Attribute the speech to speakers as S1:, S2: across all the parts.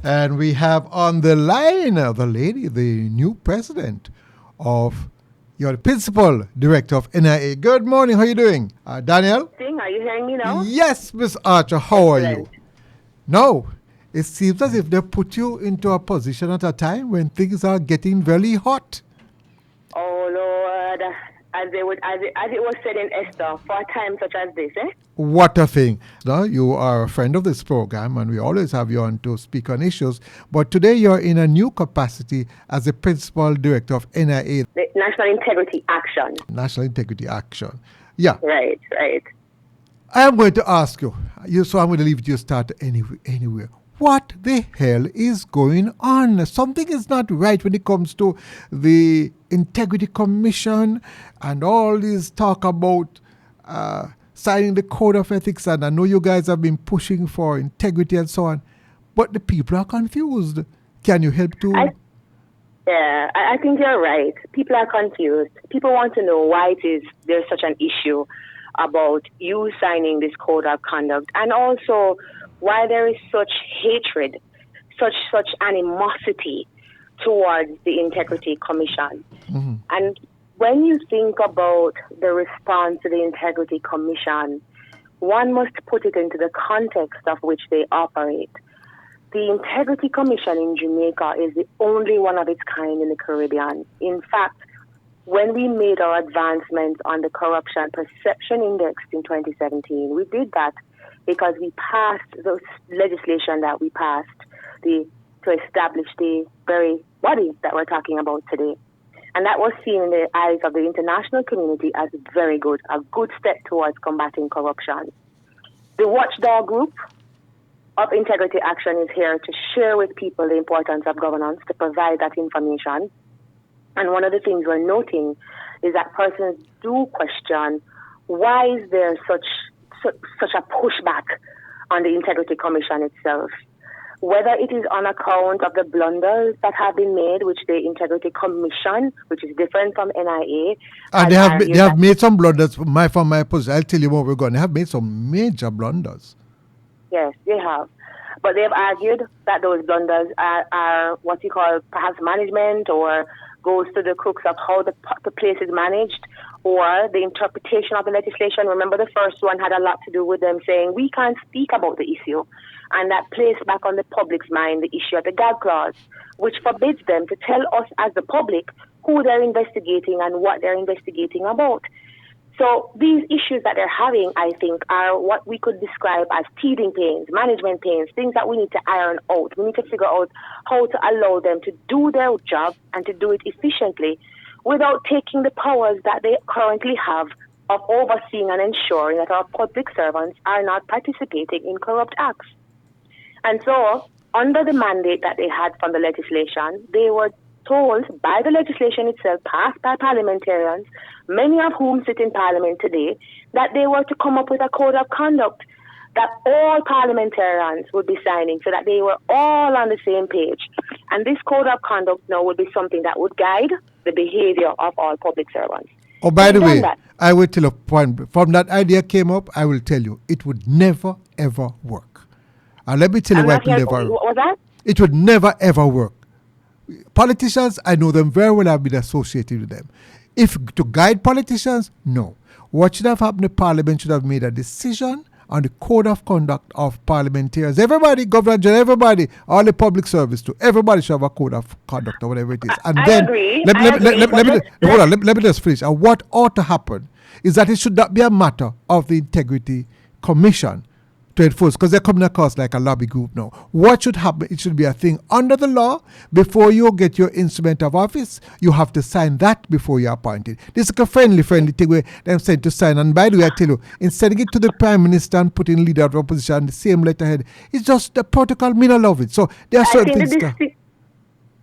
S1: And we have on the line the lady, the new president of your Principal Director of NIA. Good morning. How are you doing? Danielle?
S2: Are you hearing me now?
S1: Yes, Miss Archer. How are you? No. It seems as if they put you into a position at a time when things are getting very hot.
S2: Oh, Lord. As it was said in Esther, for a time such as this, eh?
S1: What a thing. Now, you are a friend of this program, and we always have you on to speak on issues. But today you're in a new capacity as the Principal Director of NIA.
S2: The National Integrity Action.
S1: National Integrity Action. Yeah.
S2: Right.
S1: I am going to ask you, so I'm going to leave you to start anywhere. What the hell is going on? Something is not right when it comes to the Integrity Commission and all this talk about signing the Code of Ethics. And I know you guys have been pushing for integrity and so on, but the people are confused. Can you help to...
S2: I think you're right. People are confused. People want to know why there's such an issue about you signing this Code of Conduct, and also why there is such hatred, such animosity towards the Integrity Commission. Mm-hmm. And when you think about the response to the Integrity Commission, one must put it into the context of which they operate. The Integrity Commission in Jamaica is the only one of its kind in the Caribbean. In fact, when we made our advancements on the Corruption Perception Index in 2017, we did that because we passed the legislation that we passed to establish the very body that we're talking about today. And that was seen in the eyes of the international community as very good, a good step towards combating corruption. The watchdog group of Integrity Action is here to share with people the importance of governance, to provide that information. And one of the things we're noting is that persons do question, why is there such a pushback on the Integrity Commission itself? Whether it is on account of the blunders that have been made, which the Integrity Commission, which is different from NIA.
S1: And they have made some blunders from my position. I'll tell you where we're going. They have made some major blunders.
S2: Yes, they have. But they have argued that those blunders are what you call perhaps management, or goes to the crux of how the place is managed, or the interpretation of the legislation. Remember, the first one had a lot to do with them saying we can't speak about the issue, and that placed back on the public's mind the issue of the gag clause, which forbids them to tell us as the public who they're investigating and what they're investigating about. So these issues that they're having, I think, are what we could describe as teething pains, management pains, things that we need to iron out. We need to figure out how to allow them to do their job and to do it efficiently without taking the powers that they currently have of overseeing and ensuring that our public servants are not participating in corrupt acts. And so, under the mandate that they had from the legislation, they were told by the legislation itself, passed by parliamentarians, many of whom sit in Parliament today, that they were to come up with a code of conduct that all parliamentarians would be signing, so that they were all on the same page. And this code of conduct now would be something that would guide the behavior of all public servants.
S1: Oh, by the way, I will tell you, from that idea came up, I will tell you, it would never, ever work. And let me tell you why it would never work.
S2: What was that?
S1: It would never, ever work. Politicians, I know them very well. I've been associated with them. If to guide politicians, no. What should have happened? The Parliament should have made a decision on the code of conduct of parliamentarians. Everybody, Governor General, everybody, all the public service too. Everybody should have a code of conduct or whatever it is. And
S2: I
S1: then
S2: agree.
S1: Let me just finish. And what ought to happen is that it should not be a matter of the Integrity Commission to enforce, because they're coming across like a lobby group now. What should happen? It should be a thing under the law. Before you get your instrument of office, you have to sign that before you're appointed. This is a friendly thing where they're said to sign. And by the way, I tell you, in sending it to the Prime Minister and putting leader of opposition on the same letterhead, it's just the protocol. Me not love it. So there are certain things.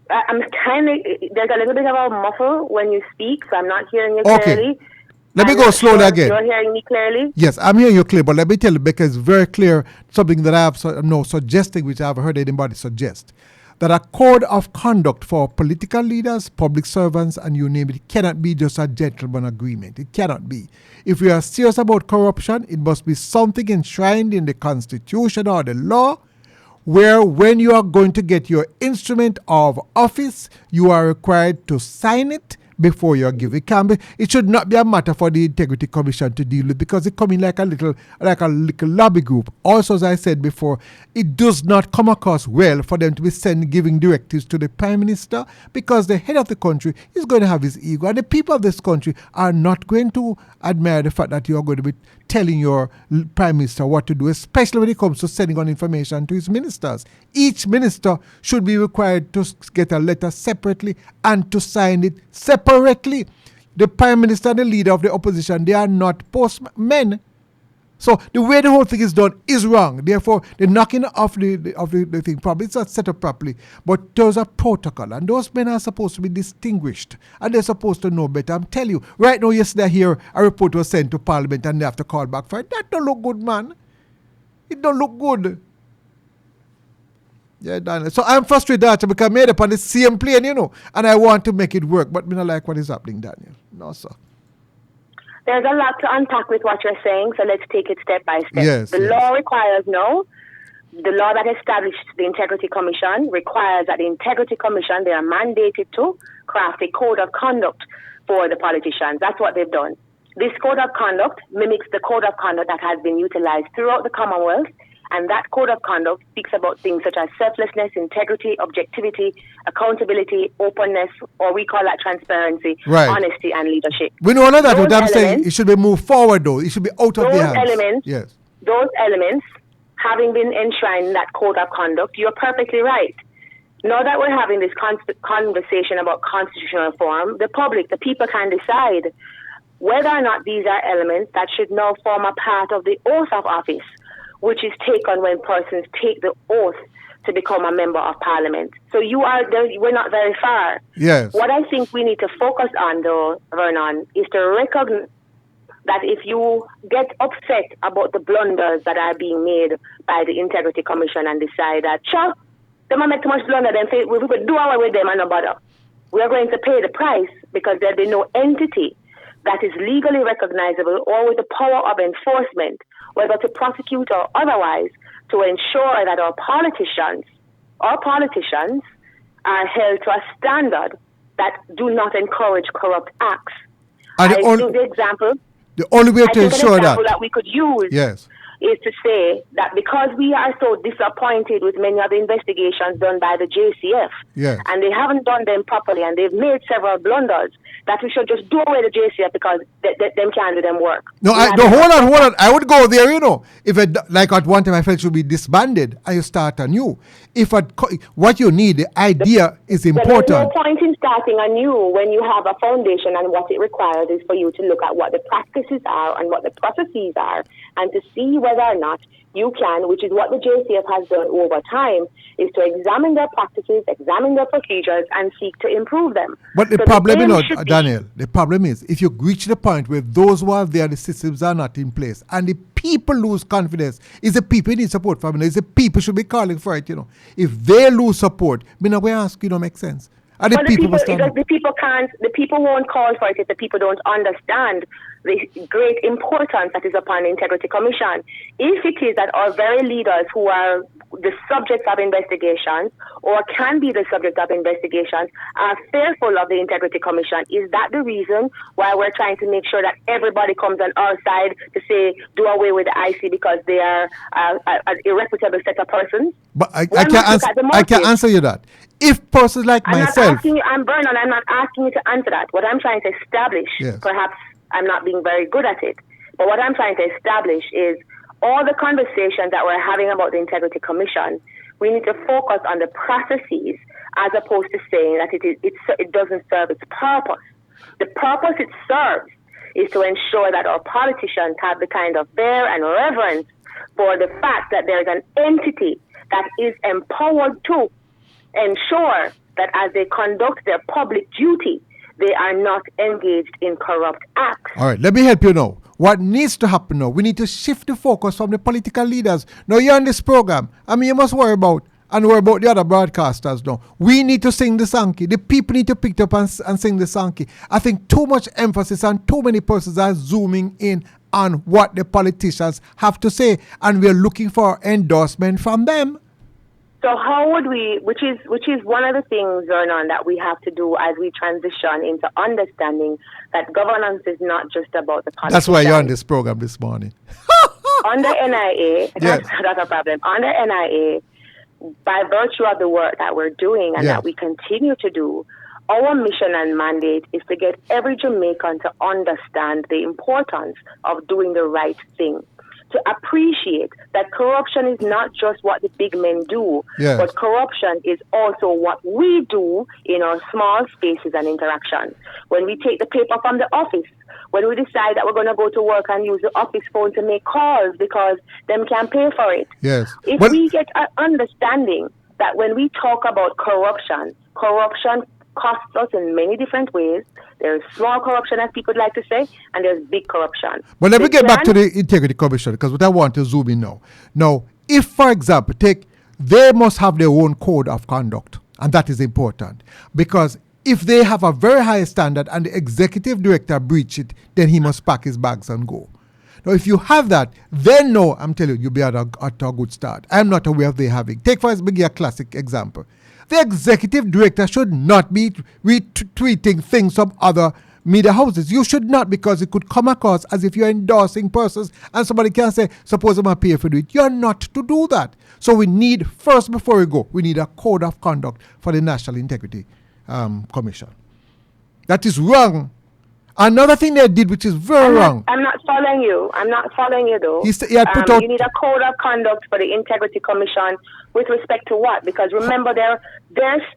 S2: I'm kind of, there's a little bit of a muffle when you speak, so I'm not hearing you clearly.
S1: Let me go slowly again.
S2: You're hearing me clearly?
S1: Yes, I'm hearing you clearly, but let me tell you, because it's very clear, something that I have suggesting, which I haven't heard anybody suggest, that a code of conduct for political leaders, public servants, and you name it, cannot be just a gentleman agreement. It cannot be. If we are serious about corruption, it must be something enshrined in the Constitution or the law, where when you are going to get your instrument of office, you are required to sign it before you're given. It should not be a matter for the Integrity Commission to deal with, because it come in like a little lobby group. Also, as I said before, it does not come across well for them to be giving directives to the Prime Minister, because the head of the country is going to have his ego, and the people of this country are not going to admire the fact that you are going to be telling your Prime Minister what to do, especially when it comes to sending on information to his ministers. Each minister should be required to get a letter separately and to sign it separately. The Prime Minister and the leader of the opposition, they are not postmen. So the way the whole thing is done is wrong. Therefore, the knocking off the thing, probably it's not set up properly. But there's a protocol, and those men are supposed to be distinguished, and they're supposed to know better. I'm telling you, right now, yesterday here, a report was sent to Parliament, and they have to call back for it. That don't look good, man. It don't look good. Yeah, Daniel. So I'm frustrated because I made up on the same plane, and I want to make it work, but I don't like what is happening, Daniel. No, sir.
S2: There's a lot to unpack with what you're saying, so let's take it step by step.
S1: Yes,
S2: the law requires the law that established the Integrity Commission requires that the Integrity Commission, they are mandated to craft a code of conduct for the politicians. That's what they've done. This code of conduct mimics the code of conduct that has been utilized throughout the Commonwealth, and that code of conduct speaks about things such as selflessness, integrity, objectivity, accountability, openness, or we call that transparency,
S1: right,
S2: honesty, and leadership.
S1: We know all of that, but I'm saying it should be moved forward, though. It should be out of the hands.
S2: Those elements, having been enshrined in that code of conduct, you're perfectly right. Now that we're having this conversation about constitutional reform, the public, the people can decide whether or not these are elements that should now form a part of the oath of office, which is taken when persons take the oath to become a member of Parliament. So we're not very far.
S1: Yes.
S2: What I think we need to focus on, though, Vernon, is to recognize that if you get upset about the blunders that are being made by the Integrity Commission and decide that, sure, they might make too much blunder, then we could do away with them and no bother. We are going to pay the price because there'll be no entity that is legally recognizable or with the power of enforcement, whether to prosecute or otherwise, to ensure that our politicians are held to a standard that do not encourage corrupt acts. The
S1: only way to ensure
S2: that we could use is to say that because we are so disappointed with many of the investigations done by the JCF, and they haven't done them properly, and they've made several blunders, that we should just do away the JCF because them can't do them work.
S1: Hold on. I would go there, If like at one time I felt it should be disbanded and you start anew. What you need, the idea is important.
S2: There's no point in starting anew when you have a foundation, and what it requires is for you to look at what the practices are and what the processes are, and to see whether or not you can, which is what the JCF has done over time, is to examine their practices, examine their procedures, and seek to improve them.
S1: But the problem, Daniel, the problem is if you reach the point where those who are there, the systems are not in place, and the people lose confidence, it's the people need support from. It's the people should be calling for it. If they lose support, we ask, make sense. And the
S2: people won't call for it if the people don't understand the great importance that is upon the Integrity Commission. If it is that our very leaders who are the subjects of investigations or can be the subject of investigations are fearful of the Integrity Commission, is that the reason why we're trying to make sure that everybody comes on our side to say do away with the IC because they are an irreputable set of persons?
S1: But I can't answer you that. If persons like myself...
S2: I'm not asking you to answer that. What I'm trying to establish, perhaps I'm not being very good at it, but what I'm trying to establish is all the conversations that we're having about the Integrity Commission, we need to focus on the processes as opposed to saying that it doesn't serve its purpose. The purpose it serves is to ensure that our politicians have the kind of fear and reverence for the fact that there's an entity that is empowered to ensure that as they conduct their public duty, they are not engaged in corrupt acts.
S1: All right, let me help you now. What needs to happen now, we need to shift the focus from the political leaders. Now, you're on this program. You must worry about the other broadcasters now. We need to sing the Sankey. The people need to pick it up and sing the Sankey. I think too much emphasis and too many persons are zooming in on what the politicians have to say, and we're looking for endorsement from them.
S2: So how would we, which is one of the things, Vernon, that we have to do as we transition into understanding that governance is not just about the politicians.
S1: That's why you're on this program this morning.
S2: Under NIA,
S1: Yes.
S2: that's a problem. Under NIA, by virtue of the work that we're doing and
S1: Yes.
S2: that we continue to do, our mission and mandate is to get every Jamaican to understand the importance of doing the right thing, to appreciate that corruption is not just what the big men do,
S1: Yes.
S2: but corruption is also what we do in our small spaces and interactions. When we take the paper from the office, when we decide that we're going to go to work and use the office phone to make calls because them can't pay for it.
S1: Yes.
S2: If
S1: Well,
S2: we get an understanding that when we talk about corruption costs us in many different ways. There's small corruption, as people like to say, and there's big corruption.
S1: but let me get back to the Integrity Commission, because what I want to zoom in now. Now, if, for example, they must have their own code of conduct, and that is important, because if they have a very high standard and the executive director breach it, then he must pack his bags and go. Now, if you have that, then no, I'm telling you, you'll be at a good start. I'm not aware of they having. Take for example, a classic example. The executive director should not be retweeting things from other media houses. You should not, because it could come across as if you're endorsing persons and somebody can say, suppose I'm going to pay for it. You're not to do that. So we need, first before we go, we need a code of conduct for the National Integrity Commission. That is wrong. Another thing they did, which is very wrong.
S2: I'm not following you. I'm not following you, though. You need a code of conduct for the Integrity Commission with respect to what? Because remember, there's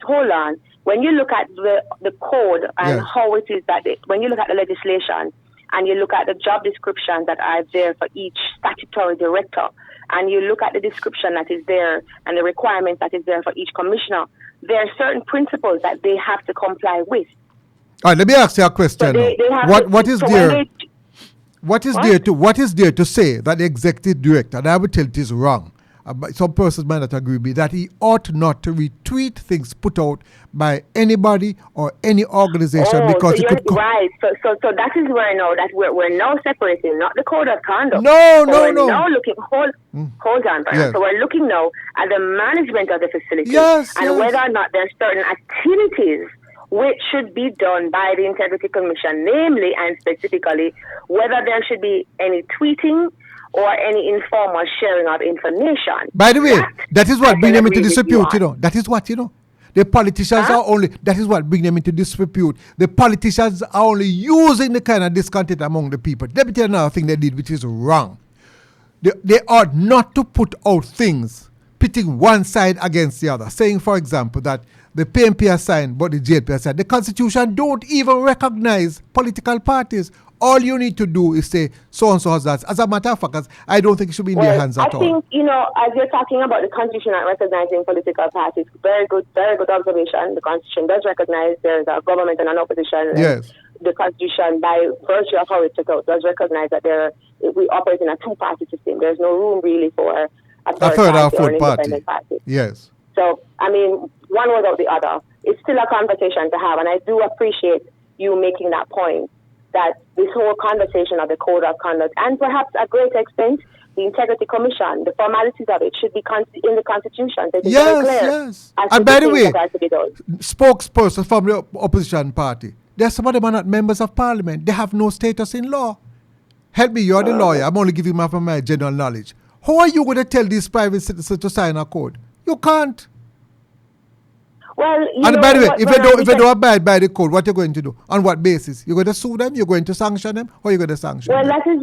S2: hold on. When you look at the code and
S1: Yes.
S2: how it is that when you look at the legislation and you look at the job descriptions that are there for each statutory director, and you look at the description that is there and the requirements that is there for each commissioner, there are certain principles that they have to comply with.
S1: All right, let me ask you a question.
S2: So
S1: What is there to say that the executive director, and I would tell it is wrong, but some persons might not agree with me, that he ought not to retweet things put out by anybody or any organization because
S2: so
S1: it could
S2: right. So that is where now that we're now separating, not the code of conduct.
S1: No.
S2: Now looking, hold on, Brian.
S1: Yes.
S2: So we're looking now at the management of the facility
S1: Yes.
S2: whether or not there's certain activities which should be done by the Integrity Commission, namely and specifically whether there should be any tweeting or any informal sharing of information.
S1: By the way, that is what brings them into disrepute, That is what, The politicians are only, that is what brings them into disrepute. The politicians are only using the kind of discontent among the people. Let me tell you another thing they did, which is wrong. They ought not to put out things pitting one side against the other. Saying, for example, that the PNP has signed, but the JP has signed. The Constitution don't even recognize political parties. All you need to do is say, so-and-so has that. As a matter of fact, I don't think it should be in their hands at all.
S2: I think, as you're talking about the Constitution not recognizing political parties, very good observation. The Constitution does recognize there's a government and an opposition.
S1: Yes.
S2: The Constitution, by virtue of how it's set out, does recognize that we operate in a two-party system. There's no room really for a third or fourth party.
S1: Yes.
S2: So, one without the other. It's still a conversation to have, and I do appreciate you making that point, that this whole conversation of the code of conduct, and perhaps a great extent, the Integrity Commission, the formalities of it should be in the Constitution.
S1: Yes. And by the way, spokesperson from the opposition party, there's some of them are not members of parliament. They have no status in law. Help me, you're the lawyer. I'm only giving from my general knowledge. How are you going to tell these private citizens to sign a code? You can't.
S2: Well,
S1: and by the way, if they don't abide by the code, what are you going to do? On what basis? You're going to sue them? You're going to sanction them? Or are you going to sanction them?
S2: That is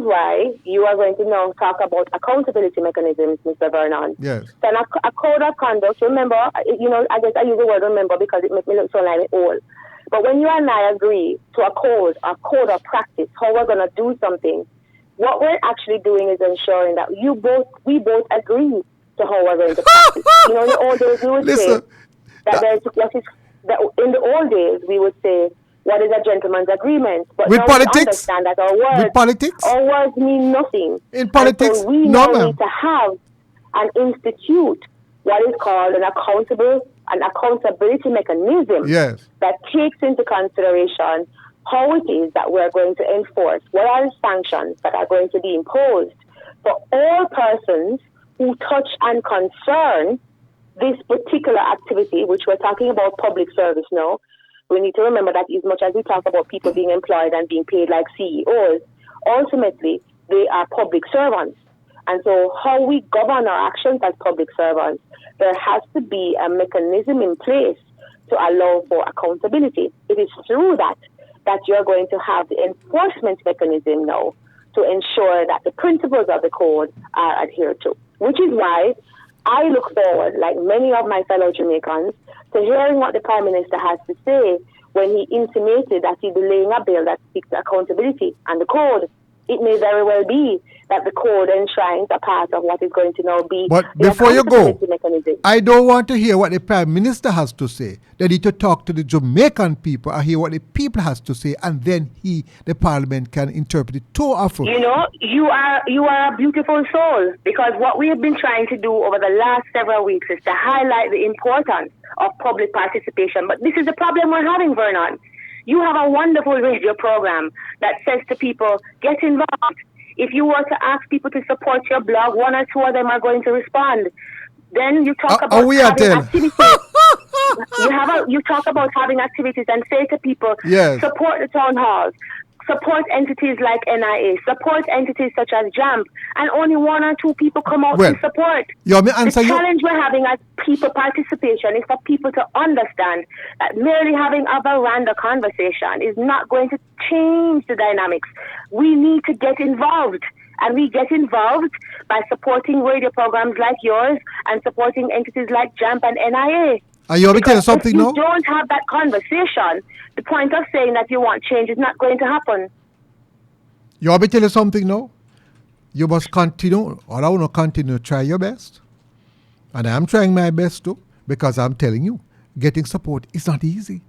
S2: why you are going to now talk about accountability mechanisms, Mr. Vernon.
S1: Yes.
S2: So a code of conduct, remember, I guess I use the word remember because it makes me look so like old. But when you and I agree to a code of practice, how we're going to do something, what we're actually doing is ensuring that we both agree to how we're going to practice. In the old days, we would say that in the old days, we would say, what is a gentleman's agreement? But
S1: with
S2: now
S1: politics?
S2: We understand that our words mean nothing.
S1: In politics?
S2: So we now need to have and institute what is called an accountability mechanism that takes into consideration how it is that we're going to enforce, what are the sanctions that are going to be imposed for all persons who touch and concern this particular activity, which we're talking about public service now, we need to remember that as much as we talk about people being employed and being paid like CEOs, ultimately they are public servants. And so how we govern our actions as public servants, there has to be a mechanism in place to allow for accountability. It is through that you're going to have the enforcement mechanism now to ensure that the principles of the code are adhered to, which is why I look forward, like many of my fellow Jamaicans, to hearing what the Prime Minister has to say when he intimated that he'd be laying a bill that speaks to accountability and the code. It may very well be that the code enshrines a part of what is going to now be
S1: but
S2: the
S1: before you go,
S2: mechanism.
S1: I don't want to hear what the Prime Minister has to say. They need to talk to the Jamaican people and hear what the people has to say, and then the Parliament, can interpret it to our foot.
S2: You know, you are a beautiful soul, because what we have been trying to do over the last several weeks is to highlight the importance of public participation. But this is the problem we're having, Vernon. You have a wonderful radio program that says to people, get involved. If you were to ask people to support your blog, one or two of them are going to respond. Then you talk about having activities. You talk about having activities and say to people,
S1: yes,
S2: support the town halls, support entities like NIA, support entities such as JAMP, and only one or two people come out to support. The challenge we're having as people participation is for people to understand that merely having a veranda conversation is not going to change the dynamics. We need to get involved. And we get involved by supporting radio programs like yours and supporting entities like JAMP and NIA.
S1: And you want me to tell you something now?
S2: If you don't have that conversation, the point of saying that you want change is not going to happen.
S1: You want me to tell you something now? You must continue, or I want to continue to try your best. And I'm trying my best too, because I'm telling you, getting support is not easy.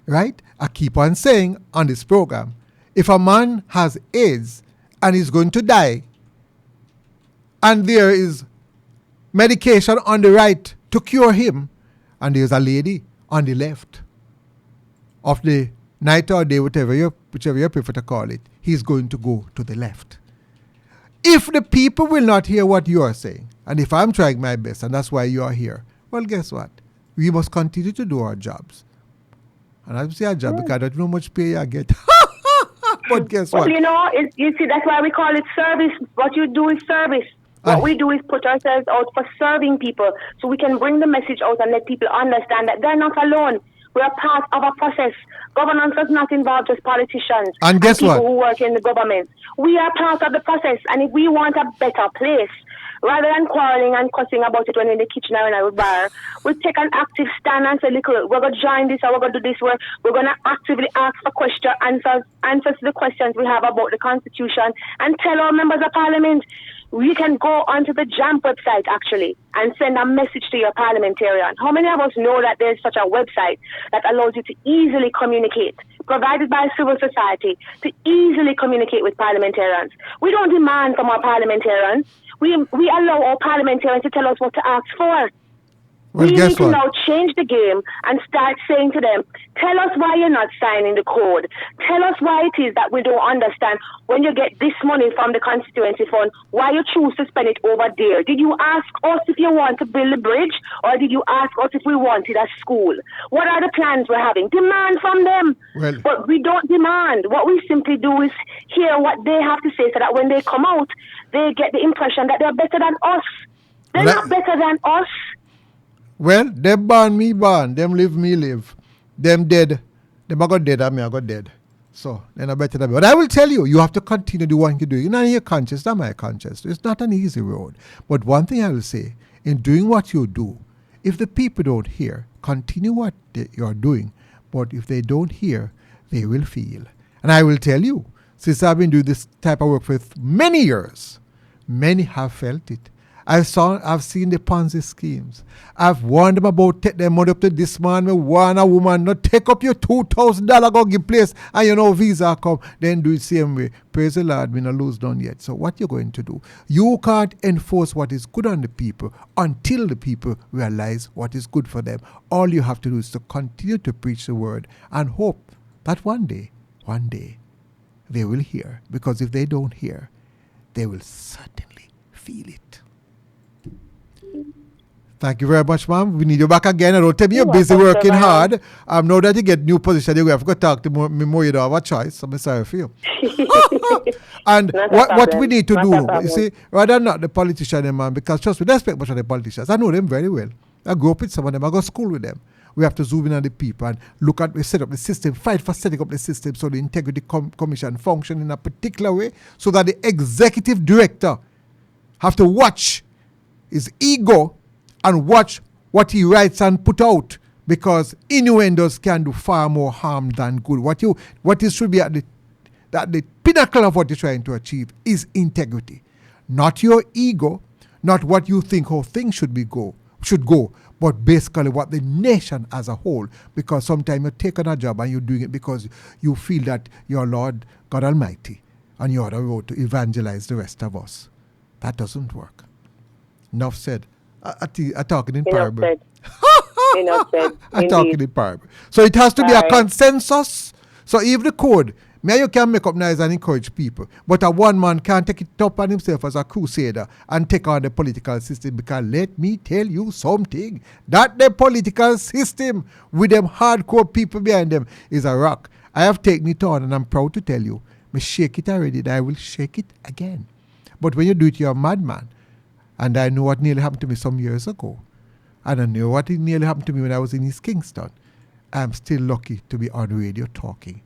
S1: Right? I keep on saying on this program, if a man has AIDS and is going to die, and there is medication on the right to cure him, and there's a lady on the left of the night or day, whichever you prefer to call it, he's going to go to the left. If the people will not hear what you are saying, and if I'm trying my best, and that's why you are here, well, guess what? We must continue to do our jobs. And I say our job because I don't know how much pay I get. But guess what?
S2: Well, you see, that's why we call it service. What you do is service. What we do is put ourselves out for serving people so we can bring the message out and let people understand that they're not alone. We are part of a process. Governance does not involve just politicians
S1: and guess
S2: people
S1: what?
S2: who work in the government. We are part of the process, and if we want a better place, rather than quarreling and cussing about it when in the kitchen or in a bar, we take an active stand and say, look, we're going to join this or we're going to do this. We're going to actively ask for answers to the questions we have about the Constitution and tell our members of Parliament. You can go onto the JAMP website, actually, and send a message to your parliamentarian. How many of us know that there's such a website that allows you to easily communicate, provided by civil society, to easily communicate with parliamentarians? We don't demand from our parliamentarians. We allow our parliamentarians to tell us what to ask for.
S1: Well,
S2: we need to
S1: what?
S2: now change the game and start saying to them, tell us why you're not signing the code. Tell us why it is that we don't understand when you get this money from the constituency fund, why you choose to spend it over there. Did you ask us if you want to build a bridge, or did you ask us if we wanted a school? What are the plans we're having? Demand from them.
S1: Well,
S2: but we don't demand. What we simply do is hear what they have to say so that when they come out, they get the impression that they're better than us. They're not better than us.
S1: Well, them born, me born. Them live, me live. Them dead. Them I got dead, and me I got dead. So, they're not better than me. But I will tell you, you have to continue the one you do. You're not your conscience, not my conscience. It's not an easy road. But one thing I will say, in doing what you do, if the people don't hear, continue what you're doing. But if they don't hear, they will feel. And I will tell you, since I've been doing this type of work for many years, many have felt it. I've seen the Ponzi schemes. I've warned them about take their money up to this man. Me warn a woman, not take up your $2,000, go give place, and visa come, then do it same way. Praise the Lord, we not lose none yet. So what you going to do? You can't enforce what is good on the people until the people realize what is good for them. All you have to do is to continue to preach the word and hope that one day, they will hear. Because if they don't hear, they will certainly feel it. Thank you very much, ma'am. We need you back again. And don't tell me you're
S2: You're
S1: busy
S2: welcome,
S1: working
S2: sir,
S1: hard. Now that you get new position, you have to talk to me more. You don't have a choice. I'm sorry for you. And
S2: Not a
S1: what we
S2: problem.
S1: need to
S2: Not a
S1: do, you
S2: problem.
S1: see, rather not the politician, man, because trust me, I respect much of the politicians. I know them very well. I grew up with some of them. I go to school with them. We have to zoom in on the people and look at, we set up the system, fight for setting up the system so the Integrity Commission function in a particular way so that the executive director have to watch his ego and watch what he writes and put out, because innuendos can do far more harm than good. What is should be at the pinnacle of what you're trying to achieve is integrity, not your ego, not what you think how things should go, but basically what the nation as a whole. Because sometimes you take on a job and you're doing it because you feel that you're Lord God Almighty and you're on the road to evangelize the rest of us. That doesn't work. Enough said. I'm talking in parable.
S2: Enough said.
S1: I'm talking in parable. So it has to be a consensus. So even the code, me and you can make up nice and encourage people, but a one man can't take it up on himself as a crusader and take on the political system, because let me tell you something, that the political system with them hardcore people behind them is a rock. I have taken it on and I'm proud to tell you, me shake it already and I will shake it again. But when you do it, you're a madman. And I know what nearly happened to me some years ago. And I know what nearly happened to me when I was in East Kingston. I'm still lucky to be on radio talking.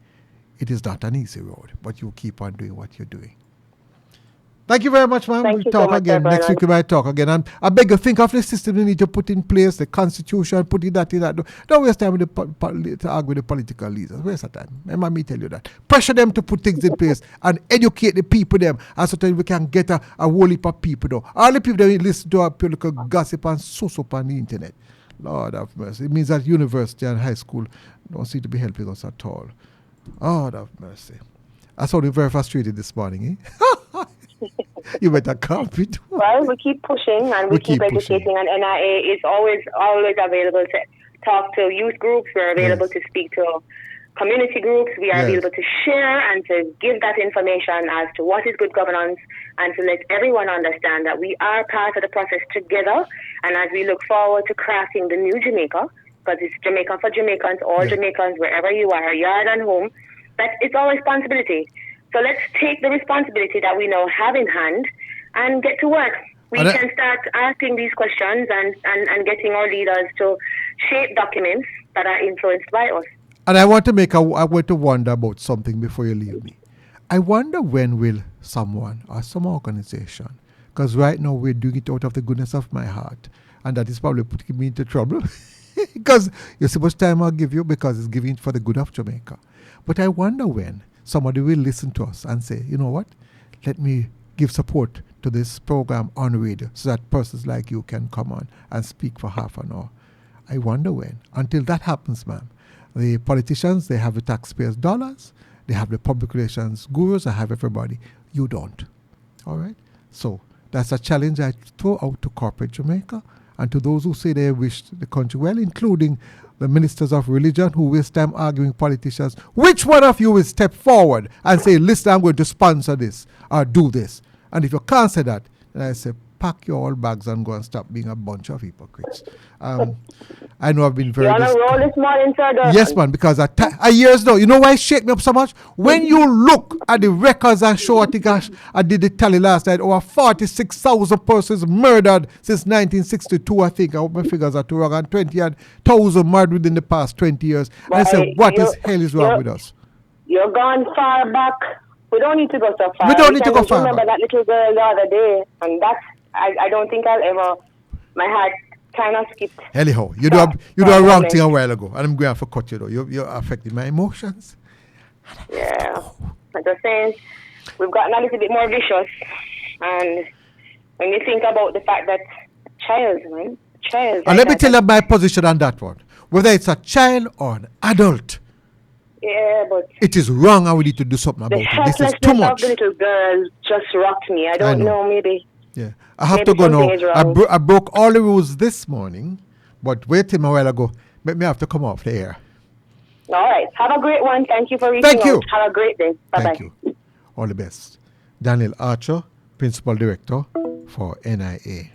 S1: It is not an easy road, but you keep on doing what you're doing. Thank you very much, ma'am. We'll talk again. Next week we might talk again. And I beg you, think of the system you need to put in place, the constitution, put in that, in that. Don't waste time with to argue with the political leaders. Waste of time. Let me tell you that. Pressure them to put things in place and educate the people them, and so that we can get a whole heap of people though. All the people that listen to our political gossip and source up on the internet. Lord have mercy. It means that university and high school don't seem to be helping us at all. Lord have mercy. I saw you very frustrated this morning, eh? You better calm it.
S2: Well, we keep pushing and we keep educating, and NIA is always available to talk to youth groups. We're available to speak to community groups. We are available to share and to give that information as to what is good governance, and to let everyone understand that we are part of the process together. And as we look forward to crafting the new Jamaica, because it's Jamaica for Jamaicans, all Jamaicans, wherever you are, yard and home, that it's our responsibility. So let's take the responsibility that we now have in hand and get to work. We can start asking these questions and getting our leaders to shape documents that are influenced by us.
S1: And I want to wonder about something before you leave me. I wonder when will someone or some organization, because right now we're doing it out of the goodness of my heart, and that is probably putting me into trouble, because you see much time I'll give you, because it's giving it for the good of Jamaica. But I wonder when somebody will listen to us and say, you know what, let me give support to this program on radio so that persons like you can come on and speak for half an hour. I wonder when. Until that happens, ma'am, the politicians, they have the taxpayers' dollars, they have the public relations gurus, I have everybody. You don't. All right? So that's a challenge I throw out to corporate Jamaica and to those who say they wish the country well, including the ministers of religion who waste time arguing politicians. Which one of you will step forward and say, listen, I'm going to sponsor this or do this? And if you can't say that, then I say, pack your old bags and go and stop being a bunch of hypocrites. I know I've been very...
S2: You're on a roll this morning, sir.
S1: Yes, man, because I years now, you know why it shake me up so much? When you look at the records and show, I think I did the tally last night, over 46,000 persons murdered since 1962, I think. I hope my figures are too wrong. And 20,000 murdered within the past 20 years. And I said, what is hell is wrong with us?
S2: You're gone far back. We don't need to go so far.
S1: We don't need to go far
S2: back. I remember that little girl the other day, and that's... I don't think I'll ever... My heart kind of skipped.
S1: Anyhow, you do a wrong thing a while ago, and I'm going to cut you though. You're affecting my emotions.
S2: Yeah. I'm just saying, we've gotten a little bit more vicious. And when you think about the fact that child...
S1: And let me tell you my position on that one. Whether it's a child or an adult,
S2: yeah, but
S1: it is wrong and we need to do something about it. This is too much.
S2: The little girl just rocked me. I don't know, maybe.
S1: Yeah, I have to go now. I broke all the rules this morning, but waiting a while ago, make me have to come off the air.
S2: All right. Have a great one. Thank you for reaching out. Have a great day. Bye-bye.
S1: Thank you. All the best. Danielle Archer, Principal Director for NIA.